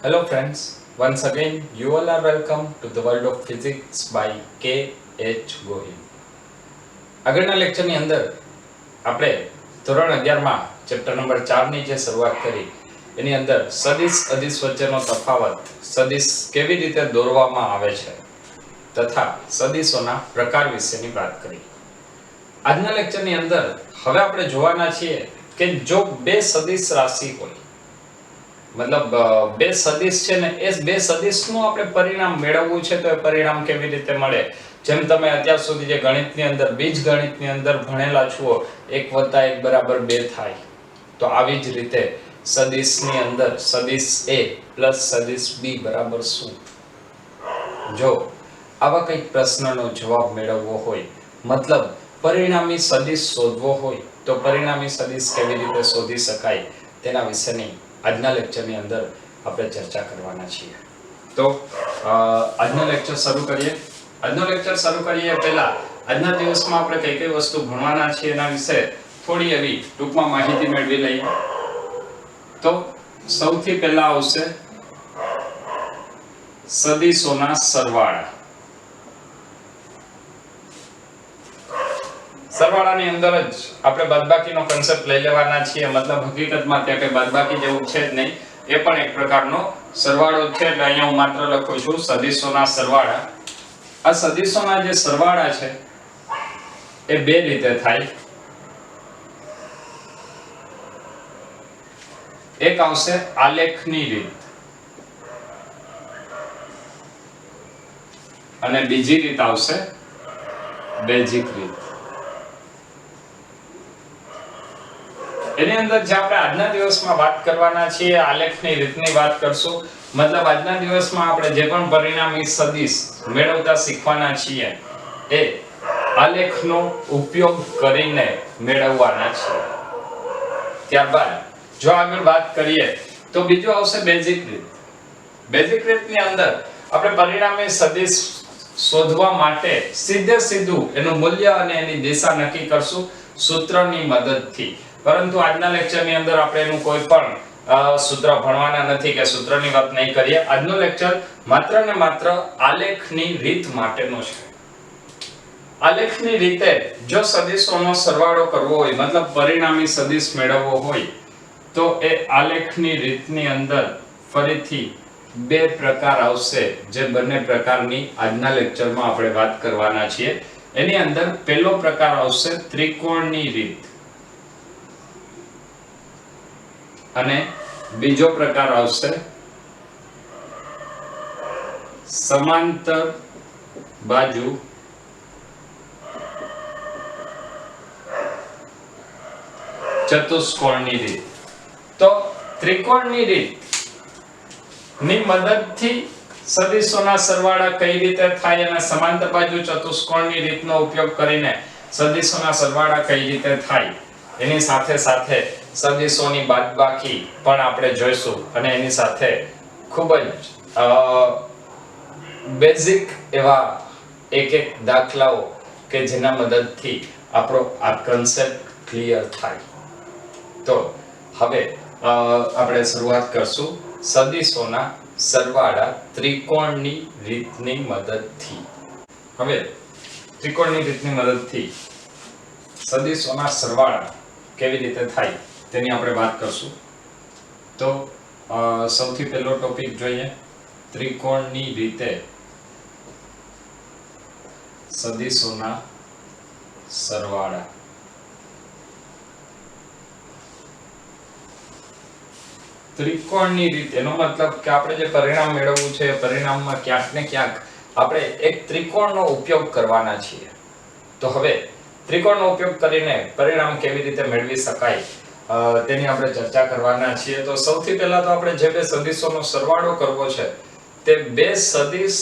Hello friends, once again you all are welcome to the world of physics by K. H. Gohil. આગળના લેક્ચરની અંદર આપણે ધોરણ 11 માં chapter number 4 ની જે શરૂઆત કરી એની અંદર સદિશ અદિશ વચ્ચેનો તફાવત, સદિશ કેવી રીતે દોરવામાં આવે છે તથા સદિશોના પ્રકાર વિશેની વાત કરી. આજના લેક્ચરની અંદર હવે આપણે જોવાના છીએ કે જો બે સદિશ રાશિ હોય, मतलब બે સદિશ છે ને એ બે સદિશનું આપણે પરિણામ મેળવવું છે તો એ પરિણામ કેવી રીતે મળે. જેમ તમે અત્યાર સુધી જે ગણિતની અંદર બીજગણિતની અંદર ભણેલા છો 1 + 1 = 2 થાય, તો આવી જ રીતે સદિશની અંદર સદિશ A + સદિશ B બરાબર શું. જો આવા કંઈક પ્રશ્નનો જવાબ મેળવવો હોય, મતલબ પરિણામી સદિશ શોધવો હોય તો પરિણામી સદિશ કેવી રીતે શોધી શકાય તેના વિશેની આજના લેક્ચરની અંદર આપણે ચર્ચા કરવાના છીએ. તો આજનો લેક્ચર શરૂ કરીએ. આજનો લેક્ચર શરૂ કરીએ પહેલા આજના દિવસમાં આપણે કઈ કઈ વસ્તુ ભણવાના છીએ એના વિશે થોડી એવી ટૂંકમાં માહિતી મેળવી લઈએ. તો સૌથી પહેલા આવશે સદિશોના સરવાળા. સરવાળાની અંદર જ આપણે બાદબાકીનો કન્સેપ્ટ લઈ લેવાના છીએ, મતલબ હકીકતમાં ત્યાં કઈ બાદબાકી જેવું છે જ નહીં, એ પણ એક પ્રકારનો સરવાળો છે. એટલે અહીંયા હું માત્ર લખું છું સદિશોના સરવાળા. આ સદિશોના જે સરવાળા છે એ બે રીતે થાય. એક આવશે આલેખની રીત અને બીજી રીત આવશે બેઝિક રીત. એની અંદર જે આપણે આજના દિવસમાં વાત કરવાના છીએ આલેખની રીતની વાત કરશું. મતલબ આજના દિવસમાં આપણે જે પણ પરિણામી સદિશ મેળવતા શીખવાના છીએ એ આલેખનો ઉપયોગ કરીને મેળવવાના છીએ. ત્યારબાદ જો આગળ વાત કરીએ તો બીજું આવશે બેઝિક રીત. બેઝિક રીતની અંદર આપણે પરિણામી સદિશ શોધવા માટે સીધું એનું મૂલ્ય અને એની દિશા નક્કી કરશું સૂત્રની મદદથી. પરંતુ આજના લેક્ચરની અંદર આપણે એનું કોઈ પણ સૂત્ર ભણવાના નથી કે સૂત્રની વાત નહીં કરીએ. આજનો લેક્ચર માત્ર ને માત્ર આલેખની રીત માટેનો છે. આલેખની રીતે જો સદિશોનો સરવાળો કરવો હોય, મતલબ પરિણામી સદિશ મેળવવો હોય, તો એ આલેખની રીતની અંદર ફરીથી બે પ્રકાર આવશે, જે બંને પ્રકારની આજના લેક્ચરમાં આપણે વાત કરવાના છીએ. એની અંદર પહેલો પ્રકાર આવશે ત્રિકોણની રીત અને બીજો પ્રકાર આવશે સમાંતર બાજુ ચતુષ્કોણની રીત. તો ત્રિકોણની રીત ની મદદથી સદિશોના સરવાળા કઈ રીતે થાય અને સમાંતર બાજુ ચતુષ્કોણની રીતનો ઉપયોગ કરીને સદિશોના સરવાળા કઈ રીતે થાય એની સાથે સાથે સદિશોની બાદબાકી પણ આપણે જોઈશું અને એની સાથે ખૂબ જ બેઝિક એવા એક દાખલાઓ કે જેના મદદથી આપણો આ કન્સેપ્ટ ક્લિયર થાય. તો હવે આપણે શરૂઆત કરશું સદિશોના સરવાળા ત્રિકોણની રીતની મદદથી. હવે ત્રિકોણની રીતની મદદથી સદિશોના સરવાળા કેવી રીતે થાય તેની આપણે વાત કરશું. તો સૌથી પહેલો ટોપિક જોઈએ, ત્રિકોણની રીતે સદિશોના સરવાળા. ત્રિકોણની રીત એનો મતલબ કે આપણે જે પરિણામ મેળવવું છે પરિણામમાં ક્યાંક ને ક્યાંક આપણે એક ત્રિકોણનો ઉપયોગ કરવાના છીએ. તો હવે ત્રિકોણનો ઉપયોગ કરીને પરિણામ કેવી રીતે મેળવી શકાય તેની આપણે ચર્ચા કરવાના છીએ. તો સૌથી પહેલા તો આપણે જે બે સદિશોનો સરવાળો કરવો છે તે બે સદિશ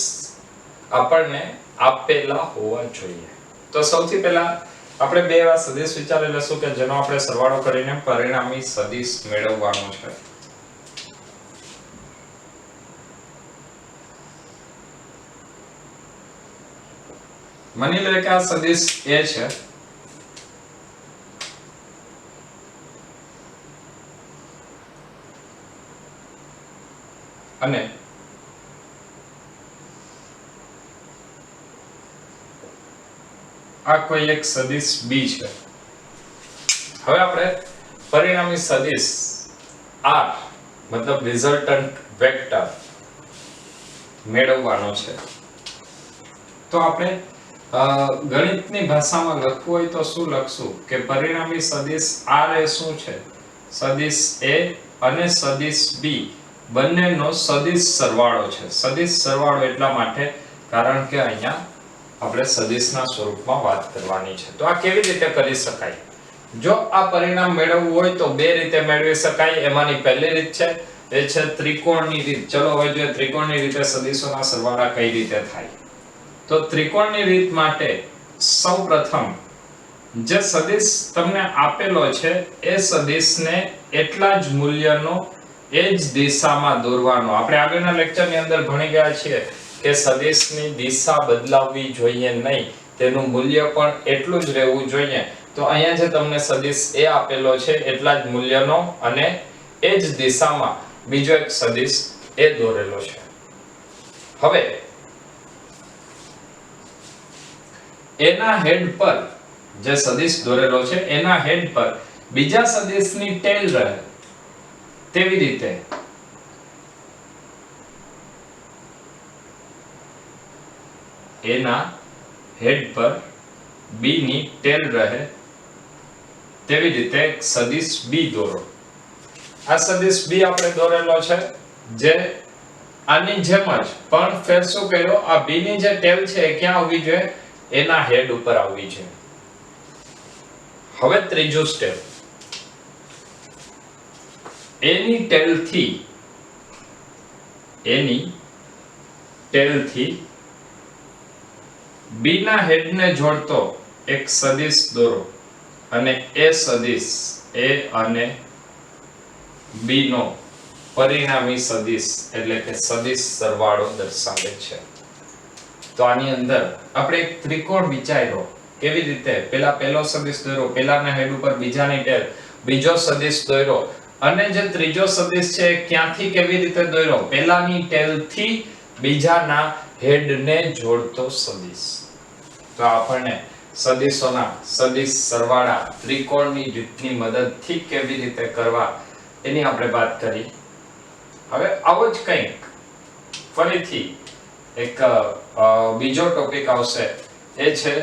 આપણને આપેલા હોવા જોઈએ. તો સૌથી પહેલા આપણે બે એવા સદિશ વિચારી લેશું કે જેનો આપણે સરવાળો કરીને પરિણામી સદિશ મેળવવાનો છે. માની લો કે આ સદિશ A છે અને આ કોઈ એક સદિશ b છે. હવે આપણે પરિણામી સદિશ r મતલબ રિઝલ્ટન્ટ વેક્ટર મેળવવાનો છે. તો આપણે ગણિતની ભાષામાં લખવું હોય તો શું લખશું કે પરિણામી સદિશ r એ શું છે? સદિશ a અને સદિશ b બંનેનો સદિશ સરવાળો છે. સદિશ સરવાળો એટલા માટે કારણ કે અહીંયા આપણે સદિશના સ્વરૂપમાં વાત કરવાની છે. તો આ કેવી રીતે કરી શકાય? જો આ પરિણામ મેળવવું હોય તો બે રીતે મેળવી શકાય. એમાંની પહેલી રીત છે એ છે ત્રિકોણની રીત. ચલો હવે જોઈએ ત્રિકોણની રીતે સદિશોના સરવાળા કઈ રીતે થાય. તો ત્રિકોણની રીત માટે સૌપ્રથમ જે સદિશ તમને આપેલો છે એ સદિશને એટલા જ મૂલ્યનો એ જ દિશામાં દોરવાનો. આપણે આગળના લેક્ચરની અંદર ભણી ગયા છીએ કે સદિશની દિશા બદલાવવી જોઈએ નહીં, તેનું મૂલ્ય પણ એટલું જ રહેવું જોઈએ. તો અહીંયા જે તમને સદિશ એ આપેલો છે એટલા જ મૂલ્યનો અને એ જ દિશામાં બીજો એક સદિશ એ દોરેલો છે. હવે એના હેડ પર જે સદિશ દોરેલો છે એના હેડ પર બીજા સદિશની ટેલ રહે તેવી રીતે એના હેડ પર b ની ટેલ રહે તેવી રીતે એક સદિશ b દોરો. આ સદિશ b આપણે દોરેલો છે જે આની જેમ જ પણ ફેર શું કર્યો, આ b ની જે ટેલ છે એ ક્યાં આવવી જોઈએ? એના હેડ ઉપર આવવી છે. હવે ત્રીજું સ્ટેપ, એની ટેલ થી b ના હેડને જોડતો એક સદિશ દોરો અને એ સદિશ a અને b નો પરિણામી સદિશ એટલે કે સદિશ સરવાળો દર્શાવે છે. તો આની અંદર આપણે એક ત્રિકોણ વિચાર્યો. કેવી રીતે? પહેલો સદિશ દોર્યો, પહેલાના હેડ ઉપર બીજાની ટેલ, બીજો સદિશ દોર્યો અને જે ત્રીજો સદિશ છે ક્યાંથી કેવી રીતે દોર્યો? પહેલાની ટેલ થી બીજાના હેડને જોડતો સદિશ. તો આપણને સદિશોના સદિશ સરવાળા ત્રિકોણની રીતની મદદથી કેવી રીતે કરવા એની આપણે વાત કરી. હવે આવો જ કંઈક ફરીથી એક બીજો ટોપિક આવશે, એ છે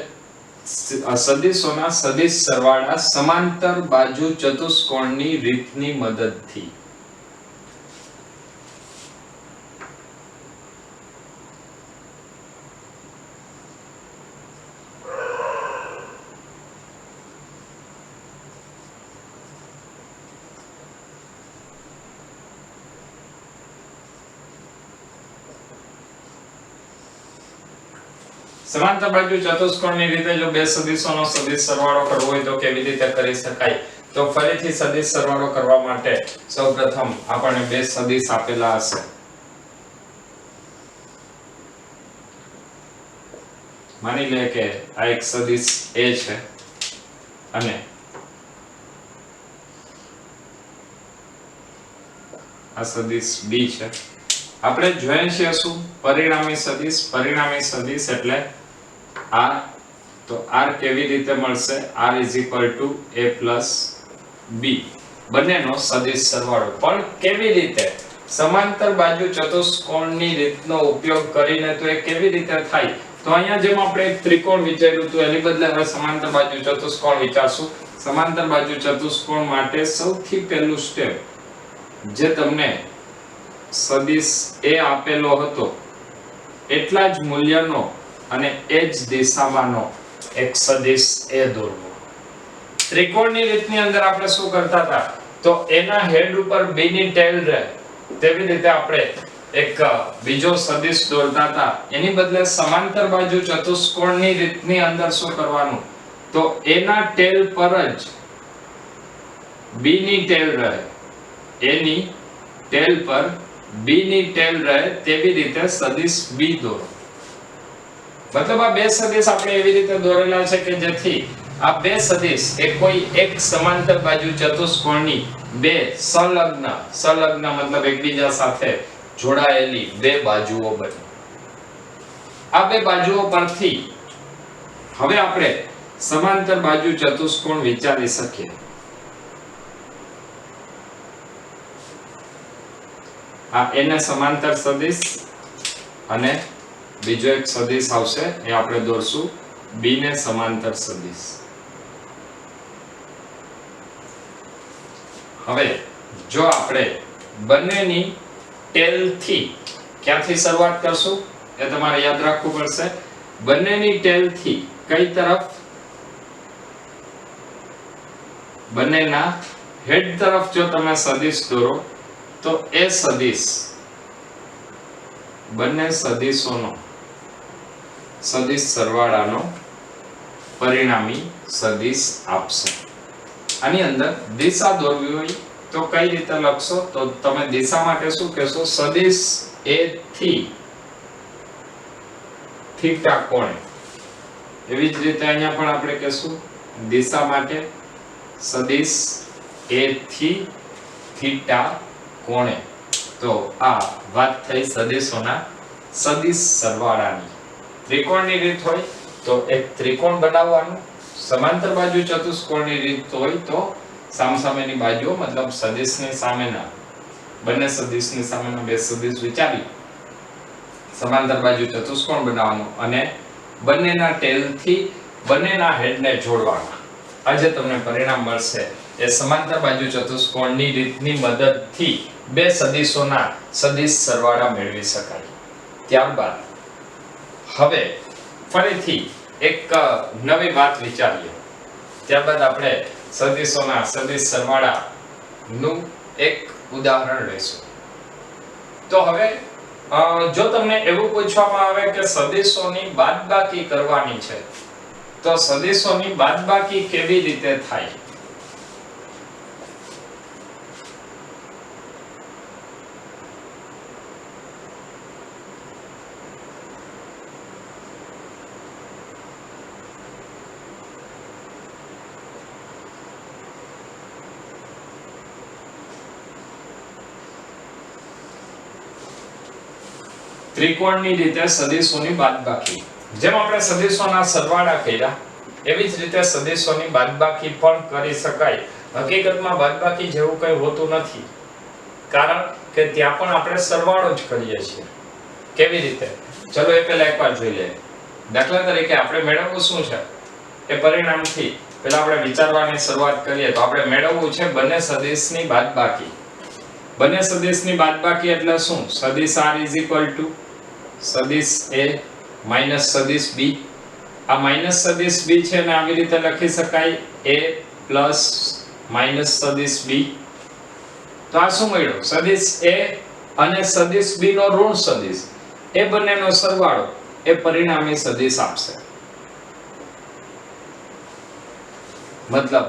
સદિશોના સદિશ સરવાળા સમાંતર બાજુ ચતુષ્કોણની રીતની મદદથી. સમાંતર બાજુ ચતુષ્કોણની રીતે જો બે સદિશોનો સદિશ સરવાળો કરવો હોય તો કેવી રીતે કરી શકાય? તો ફરીથી સદિશ સરવાળો કરવા માટે સૌપ્રથમ આપણને બે સદિશ આપેલા હશે. માની લે કે આ એક સદિશ a છે અને આ સદિશ b છે. આપણે જોઈએ છીએ શું? પરિણામી સદિશ એટલે r. તો r કેવી રીતે મળશે? r a b બંનેનો સદિશ સરવાળો. પણ કેવી રીતે? સમાંતર બાજુ ચતુષ્કોણની રીતનો ઉપયોગ કરીને. તો એ કેવી રીતે થાય? તો અહીંયા જેમ આપણે એક ત્રિકોણ વિચાર્યું હતું એની બદલે હવે સમાંતર બાજુ ચતુષ્કોણ વિચારશું. સમાંતર બાજુ ચતુષ્કોણ માટે સૌથી પહેલું સ્ટેપ, જે તમને સદિશ a આપેલો હતો એટલા જ મૂલ્યનો અને એ જ દિશામાંનો એક સદિશ a દોરવો. ત્રિકોણની રીતની અંદર આપણે શું કરતા હતા? તો એના હેડ ઉપર b ની ટેલ રહે તેવી રીતે આપણે એક બીજો સદિશ દોરતા હતા. એની બદલે સમાંતર બાજુ ચતુષ્કોણની રીતની અંદર શું કરવાનું? તો એના ટેલ પર જ b ની ટેલ રહે, એની ટેલ પર b ની ટેલ રહે તેવી રીતે સદિશ b દોરો. મતલબ આ બે સદિશ આપણે એવી રીતે દોરેલા છે કે જેથી આ બે સદિશ એ કોઈ એક સમાંતર બાજુ ચતુષ્કોણની બે સંલગ્ન મતલબ એકબીજા સાથે જોડાયેલી બે બાજુઓ બની. આ બે બાજુઓ પરથી હવે આપણે સમાંતર બાજુ ચતુષ્કોણ વિચારી શકીએ. આ એને સમાંતર સદિશ અને બીજો એક સદિશ આવશે એ આપણે દોરશું બી ને સમાંતર સદિશ. હવે જો આપણે બંનેની ટેલ થી ક્યાંથી શરૂઆત કરશું એ તમારે યાદ રાખવું પડશે. બંનેની ટેલ થી કઈ તરફ? બંનેના હેડ તરફ જો તમે સદિશ દોરો તો એ સદિશ બંને સદિશોનો સદિશ સરવાળાનો પરિણામી સદિશ આપશે. આની અંદર દિશા દોરવી હોય તો કઈ રીતે લખશો? તો તમે દિશા માટે શું કહેશો? સદિશ એ થી થીટા કોણે. એવી જ રીતે અહીંયા પણ આપણે કહેશું દિશા માટે સદિશ એ થી થીટા કોણે. તો આ વાત થઈ સદિશોના સદિશ સરવાળાની. ત્રિકોણની રીત હોય તો એક ત્રિકોણ બનાવવાનું, સમાંતર બાજુ ચતુષ્કોણની રીત હોય તો સામસામેની બાજુઓ મતલબ સદિશની સામેના બંને સદિશની સામેના બે સદિશ વિચારી સમાંતર બાજુ ચતુષ્કોણ બનાવવાનું અને બંનેના ટેલથી બંનેના હેડને જોડવાના. આજે તમને પરિણામ મળશે એ સમાંતર બાજુ ચતુષ્કોણની રીતની મદદથી બે સદિશોના સદિશ સરવાળા મેળવી શકાય. ત્યારબાદ હવે ફરીથી એક નવી વાત વિચારીએ. ત્યારબાદ આપણે સદિશોના સદિશ સરવાળા નું એક ઉદાહરણ લઈશું. તો હવે જો તમને એવું પૂછવામાં આવે કે સદિશોની બાદબાકી કરવાની છે તો સદિશોની બાદબાકી કેવી રીતે થાય? ત્રિકોણની રીતે સદિશોની બાદબાકી. જેમ આપણે સદિશોના સરવાળા કર્યા એવી જ રીતે સદિશોની બાદબાકી પણ કરી શકાય. હકીકતમાં બાદબાકી જેવું કંઈ હોતું નથી, કારણ કે ત્યાં પણ આપણે સરવાળો જ કરીએ છીએ. કેવી રીતે? ચલો એ પહેલા એકવાર જોઈ લઈએ. દાખલા તરીકે આપણે મેળવવું શું છે એ પરિણામથી પહેલા આપણે વિચારવાની શરૂઆત કરીએ તો આપણે મેળવવું છે બંને સદિશની બાદબાકી. બંને સદિશની બાદબાકી એટલે શું? સદિશ r = સદિશ a માઈનસ સદિશ b. આ માઈનસ સદિશ b છે ને આવી રીતે લખી શકાય a પ્લસ માઈનસ સદિશ b. તો આ શું મળ્યું? સદિશ a અને સદિશ b નો ઋણ સદિશ એ બંનેનો સરવાળો એ પરિણામી સદિશ આપશે. મતલબ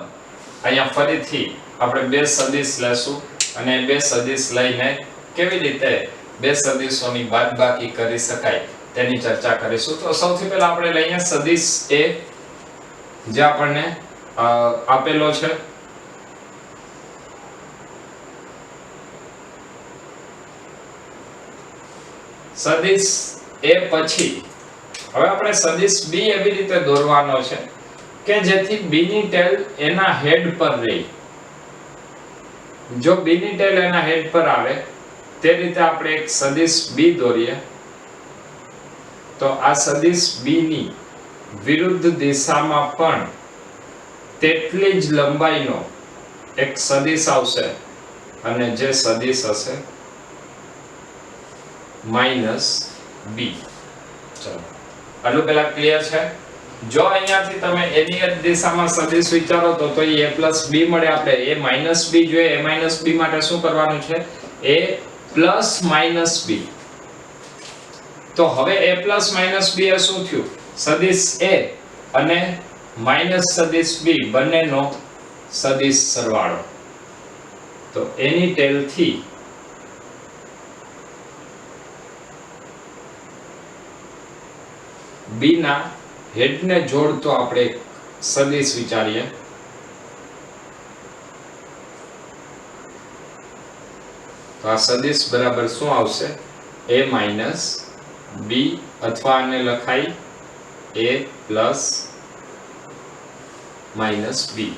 અહીંયા ફરીથી આપણે બે સદિશ લેશું અને બે સદિશ લઈને કેવી રીતે બે સદિશોની બાદબાકી કરી શકાય તેની ચર્ચા કરીશું. તો સૌથી પહેલા આપણે લઈએ સદિશ a જે આપણને આપેલો છે. સદિશ a પછી હવે આપણે સદિશ b એવી રીતે દોરવાનો છે કે જેથી b ની ટેલ એના હેડ પર રહે. જો b ની ટેલ એના હેડ પર આવે તે રીતે આપણે એક સદિશ b દોરીએ તો આ સદિશ b ની વિરુદ્ધ દિશામાં પણ તેટલી જ લંબાઈનો એક સદિશ આવશે અને જે સદિશ હશે -b. ચલો આટલું પહેલા ક્લિયર છે. જો અહીંયાથી તમે a ની જ દિશામાં સદિશ વિચારો તો એ a + b મળે. આપણે a - b જોઈએ. a - b માટે શું કરવાનું છે? a + b. તો હવે a + b એ શું થયું? સદિશ a અને માઈનસ સદિશ b બંનેનો સદિશ સરવાળો. તો a ની ટેલ થી b ના હેડને જોડતો આપણે સદિશ વિચારીએ. તો આ સદિશ બરાબર શું આવશે? a માઇનસ b, અથવા આને લખાય a પ્લસ માઇનસ b.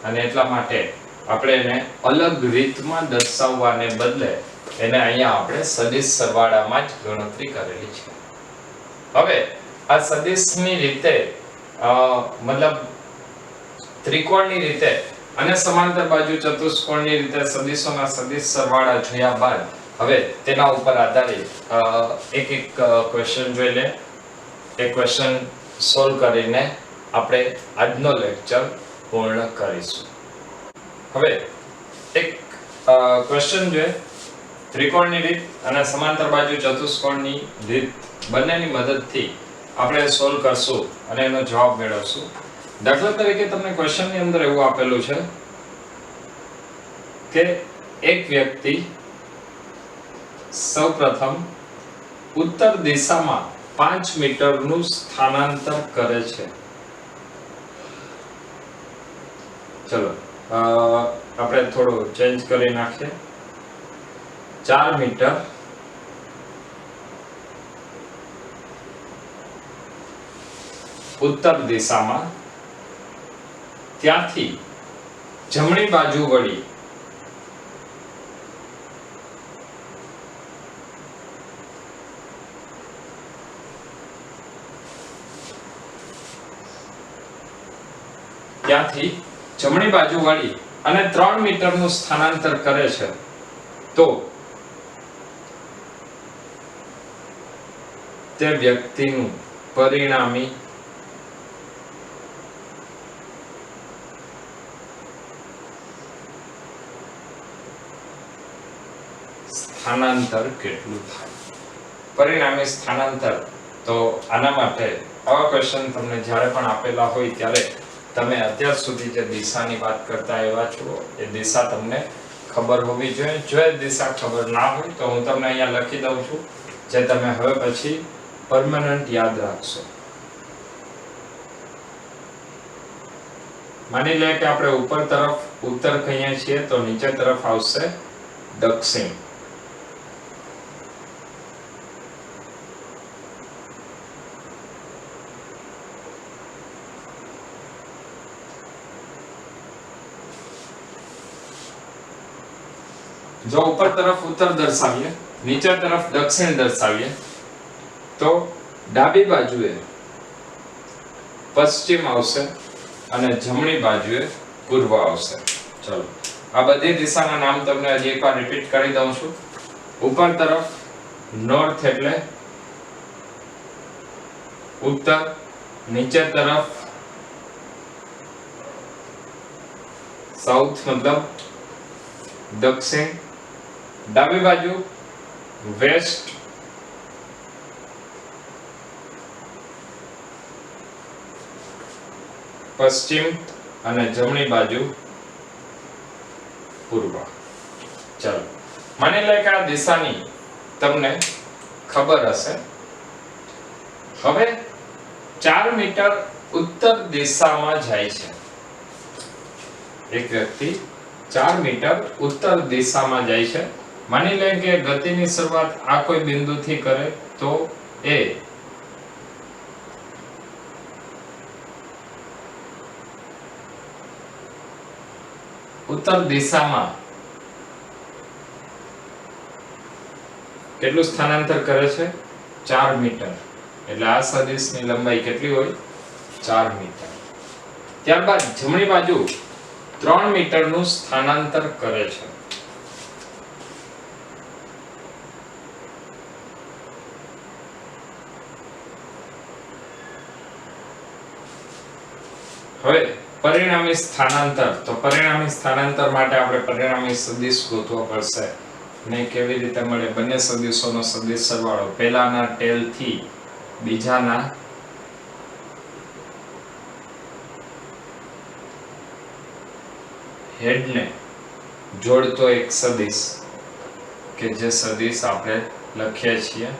અને એટલા માટે આપણે એને અલગ રીતમાં દર્શાવવાને બદલે એને અહીંયા આપણે સદિશ સરવાળામાં જ ગણતરી કરેલી છે. હવે આ સદિશની રીતે મતલબ ત્રિકોણની રીતે અને સમાંતર બાજુ ચતુષ્કોણની રીતે સદિશોના સદિશ સરવાળા જોયા બાદ હવે તેના ઉપર આધારિત એક એક ક્વેશ્ચન જોઈ લે. એ ક્વેશ્ચન સોલ્વ કરીને આપણે આજનો લેક્ચર પૂર્ણ કરીશું. હવે એક ક્વેશ્ચન જોઈએ, ત્રિકોણની રીત અને સમાંતર બાજુ ચતુષ્કોણની રીત બંનેની મદદથી આપણે સોલ્વ કરશું અને એનો જવાબ મેળવશું. દાખલા તરીકે તમને ક્વેશ્ચનની અંદર એવું આપેલું છે કે એક વ્યક્તિ સૌપ્રથમ ઉત્તર દિશામાં 5 મીટરનું સ્થાનાંતર કરે છે. ચલો આપણે થોડું ચેન્જ કરી નાખીએ. 4 મીટર ઉત્તર દિશામાં, ત્યાંથી જમણી બાજુ વળી અને 3 મીટરનું સ્થાનાંતર કરે છે, તો તે વ્યક્તિનું પરિણામી સ્થાનાંતર કેટલું થાય? પરિણામી સ્થાનાંતર. તો આના માટે આવા ક્વેશ્ચન તમને જ્યારે પણ આપેલા હોય ત્યારે તમે અત્યાર સુધી જે દિશાની વાત કરતા આવ્યા છો એ દિશા તમને ખબર હોવી જોઈએ. જો એ દિશા ખબર ના હોય તો હું તમને અહીંયા લખી દઉં છું, જે તમે હવે પછી પરમેનન્ટ યાદ રાખશો. માની લે કે આપણે ઉપર તરફ ઉત્તર કહીએ છીએ તો નીચે તરફ આવશે દક્ષિણ. જો ઉપર તરફ ઉત્તર દર્શાવીએ, નીચે તરફ દક્ષિણ દર્શાવીએ, તો ડાબી બાજુએ પશ્ચિમ આવશે અને જમણી બાજુએ પૂર્વ આવશે. ચલો આ બધી દિશાના નામ તમને હજી એકવાર રિપીટ કરી દઉં છું. ઉપર તરફ નોર્થ એટલે ઉત્તર, નીચે તરફ સાઉથ મતલબ દક્ષિણ, ડાબી બાજુ વેસ્ટ, પશ્ચિમ અને જમણી બાજુ પૂર્વ. ચલો માની લે કે આ દિશાની તમને ખબર હશે. હવે 4 મીટર ઉત્તર દિશામાં જાય છે એક વ્યક્તિ, 4 મીટર ઉત્તર દિશામાં જાય છે. માની લે કે ગતિની શરૂઆત આ કોઈ બિંદુથી કરે તો એ ઉત્તર દિશામાં કેટલું સ્થાનાંતર કરે છે? 4 મીટર. એટલે આ સદિશની લંબાઈ કેટલી હોય? 4 મીટર. ત્યારબાદ જમણી બાજુ 3 મીટરનું સ્થાનાંતર કરે છે. હવે પરિણામી સ્થાનાંતર. તો પરિણામી સ્થાનાંતર માટે આપણે પરિણામી સદિશ ગોતવો પડશે. ને કેવી રીતે મળે? બંને સદિશોનો સદિશ સરવાળો પહેલાના ટેલ થી બીજાના હેડને જોડતો એક સદિશ, કે જે સદિશ આપણે લખીએ છીએ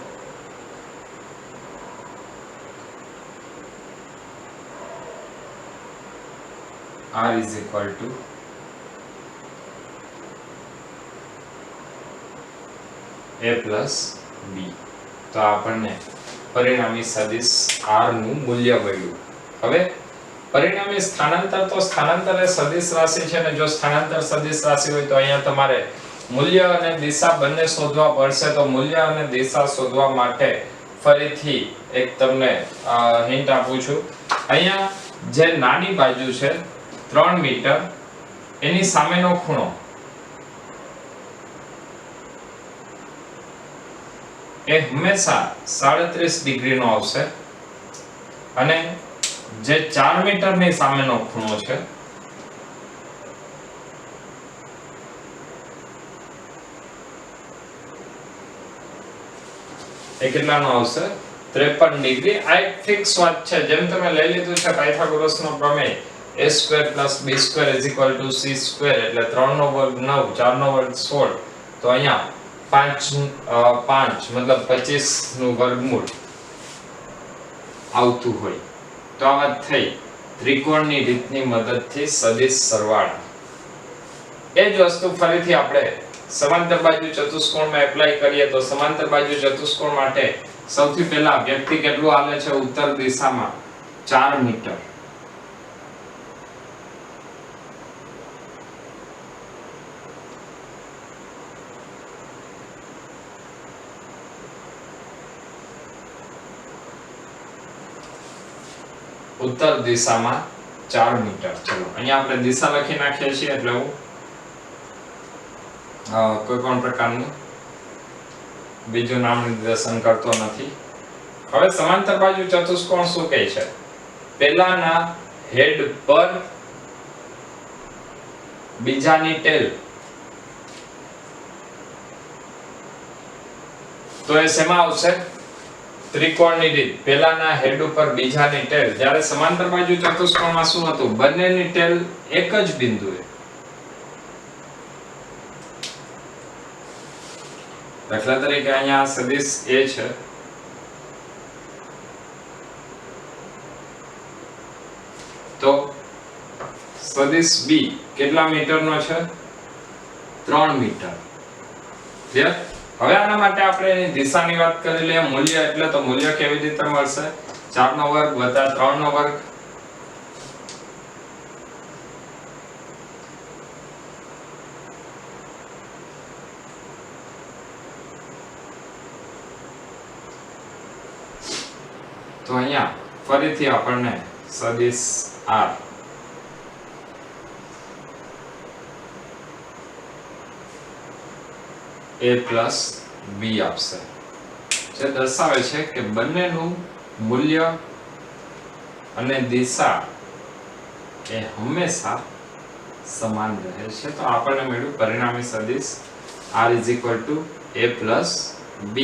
R is equal to a plus b. તો આપણને પરિણામી સદિશ r નું મૂલ્ય મળ્યું. હવે પરિણામી સ્થાનાંતર, તો સ્થાનાંતર એ સદિશ રાશિ છે ને જો સ્થાનાંતર સદિશ રાશિ હોય તો અહીંયા તમારે મૂલ્ય અને દિશા બંને શોધવા પડશે. તો મૂલ્ય અને દિશા શોધવા માટે ફરીથી એક તમને હિન્ટ આપું છું. અહીંયા જે નાની બાજુ છે 3 મીટર એની સામેનો ખૂણો એ હંમેશા 37 ડિગ્રી નો આવશે અને જે 4 મીટર ની સામેનો ખૂણો છે એ કેટલાનો આવશે 53 ડિગ્રી. આ એક ફિક્સ વાત છે. જેમ તમે લઈ લીધું છે પાયથાગોરસનો પ્રમેય a² + b² = c² એટલે 3 નો વર્ગ 9, 4 નો વર્ગ 16. તો અહીંયા 5 મતલબ 25 નું વર્ગમૂળ આવતું હોય. તો આ વાત થઈ ત્રિકોણની રીતની મદદથી સદિશ સરવાળા. એ જ વસ્તુ ફરીથી આપણે સમાંતર બાજુ ચતુષ્કોણમાં એપ્લાય કરીએ તો સમાંતર બાજુ ચતુષ્કોણ માટે સૌથી પહેલા વ્યક્તિ કેટલું હાલે છે ઉત્તર દિશામાં 4 મીટર. ઉત્તર દિશામાં 4 મીટર. ચલો અહીંયા આપણે દિશા લખી નાખીએ છીએ એટલે હું કોઈ પણ પ્રકારનું બીજું નામ નિર્દેશન કરતો નથી. હવે સમાંતર બાજુ ચતુષ્કોણ શું કહે છે? પહેલાના હેડ પર બીજાની ટેલ. તો એ શેમાં આવશે? ત્રિકોણની રીત. પહેલાના હેડ ઉપર બીજાની ટેલ. જ્યારે સમાંતર બાજુ ચતુષ્કોણમાં શું હતું? બંનેની ટેલ એક જ બિંદુએ. દાખલા તરીકે અહીંયા સદિશ a છે તો સદિશ b કેટલા મીટરનો છે? 3 મીટર. ક્લિયર? હવે આના માટે આપણે એની દિશાની વાત કરી લઈએ. મૂલ્ય એટલે તો મૂલ્ય કેવી રીતે મળશે? 4 નો વર્ગ વત્તા 3 નો વર્ગ. તો અહીંયા ફરીથી આપણને સદિશ r a plus b આપશે, જે દર્શાવે છે કે બંનેનું મૂલ્ય અને દિશા એ હંમેશા સમાન રહે છે. તો આપણને મળ્યું પરિણામી સદિશ r = a plus b.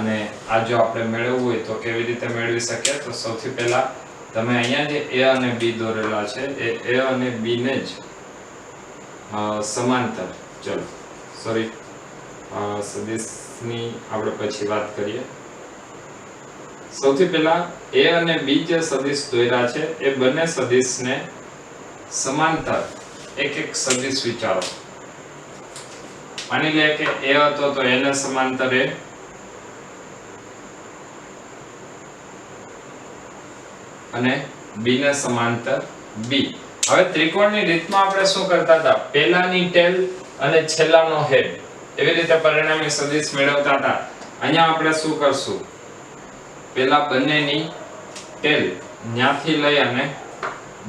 અને આ જો આપણે મેળવવું હોય તો કેવી રીતે મેળવી શકીએ? તો સૌથી પહેલા તમે અહીંયા જે a અને b દોરેલા છે એ a અને b ને જ સમાંતર, ચલો સોરી સદિશની આપણે પછી વાત કરીએ. સૌથી પહેલા a અને b જે સદિશ દોર્યા છે એ બંને સદિશને સમાંતર એક એક સદિશ વિચારો. માની લે કે a હતો તો a ને સમાંતર a, અને b ને સમાંતર b. હવે ત્રિકોણની રીતમાં આપણે શું કરતા હતા? પહેલાની ટેલ અને છેલ્લાનો હેડ એવી રીતે પરિણામી સદિશ મેળવતા હતા. અહીંયા આપણે શું કરશું? પહેલા બંનેની ટેલ ન્યાથી લઈ અને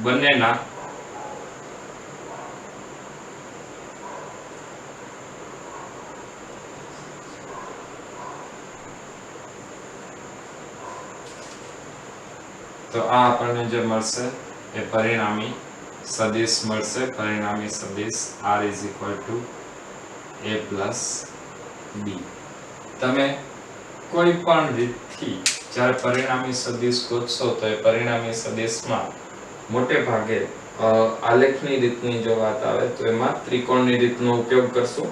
બંનેના તો આ આપણને જે મળશે એ પરિણામી સદિશ મળશે. પરિણામી સદિશ r = a plus b. તમે કોઈ પણ રીતથી જ્યારે પરિણામી સદિશ ગોતશો તો એ પરિણામી સદિશમાં મોટે ભાગે આલેખની રીતની જો વાત આવે તો એમાં ત્રિકોણની રીતનો ઉપયોગ કરશું.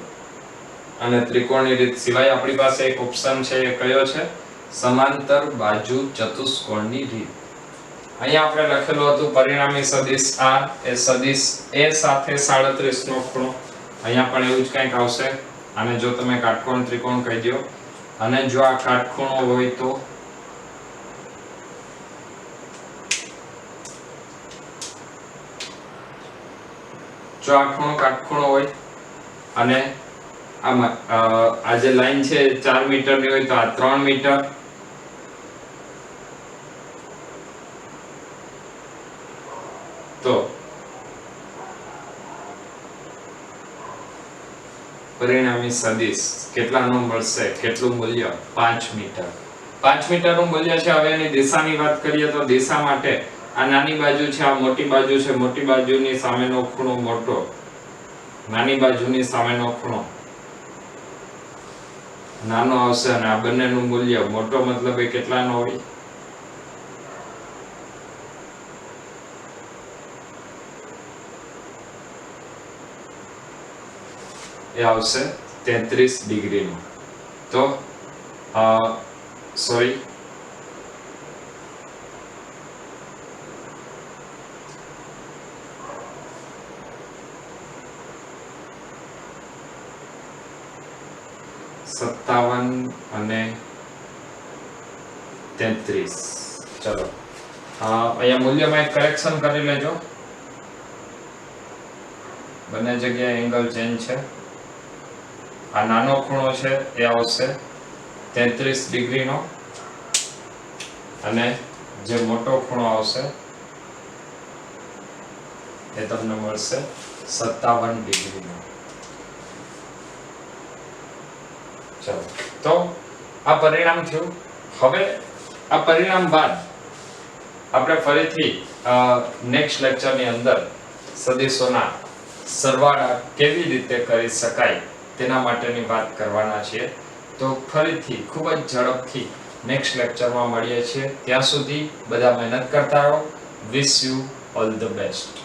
અને ત્રિકોણની રીત સિવાય આપણી પાસે એક ઓપ્શન છે, એ કયો છે? સમાંતર બાજુ ચતુષ્કોણની રીત. અહીંયા આપણે લખેલું હતું પરિણામી સદિશ r એ સદિશ a સાથે 37 નો ખૂણો. અહીંયા પણ એવું જ કંઈક આવશે. આને જો તમે કાટકોણ ત્રિકોણ કહી દો, અને જો આ કાટખૂણો હોય તો જો આ ખૂણો કાટખૂણો હોય અને આમાં આ જે લાઈન છે 4 મીટરની હોય તો આ 3 મીટર, તો પરિણામી સદિશ કેટલાનું મળશે, કેટલું મૂલ્ય 5 મીટર. 5 મીટરનું મૂલ્ય છે. હવે એની દિશાની વાત કરીએ તો દિશા માટે આ નાની બાજુ છે, આ મોટી બાજુ છે, મોટી બાજુની સામેનો ખૂણો મોટો, નાની બાજુની સામેનો ખૂણો નાનો આવશે, અને આ બંનેનું મૂલ્ય મોટો મતલબ એ કેટલાનો હોય, એ આવશે 33 ડિગ્રીનો. તો સોરી સત્તાવન અને 33. ચલો અહીંયા મૂલ્યમાં એક કરેક્શન કરી લેજો, બંને જગ્યાએ એંગલ ચેન્જ છે. આ નાનો ખૂણો છે એ આવશે 33 ડિગ્રીનો, અને જે મોટો ખૂણો આવશે એ તમને મળશે 57 ડિગ્રીનો. ચલો, તો આ પરિણામ થયું. હવે આ પરિણામ બાદ આપણે ફરીથી નેક્સ્ટ લેક્ચરની અંદર સદિશોના સરવાળા કેવી રીતે કરી શકાય તેના માટેની વાત કરવાના છીએ. તો ફરીથી ખૂબ જ ઝડપથી નેક્સ્ટ લેક્ચરમાં મળીએ છીએ. ત્યાં સુધી બધા મહેનત કરતા રહો. Wish you all the best.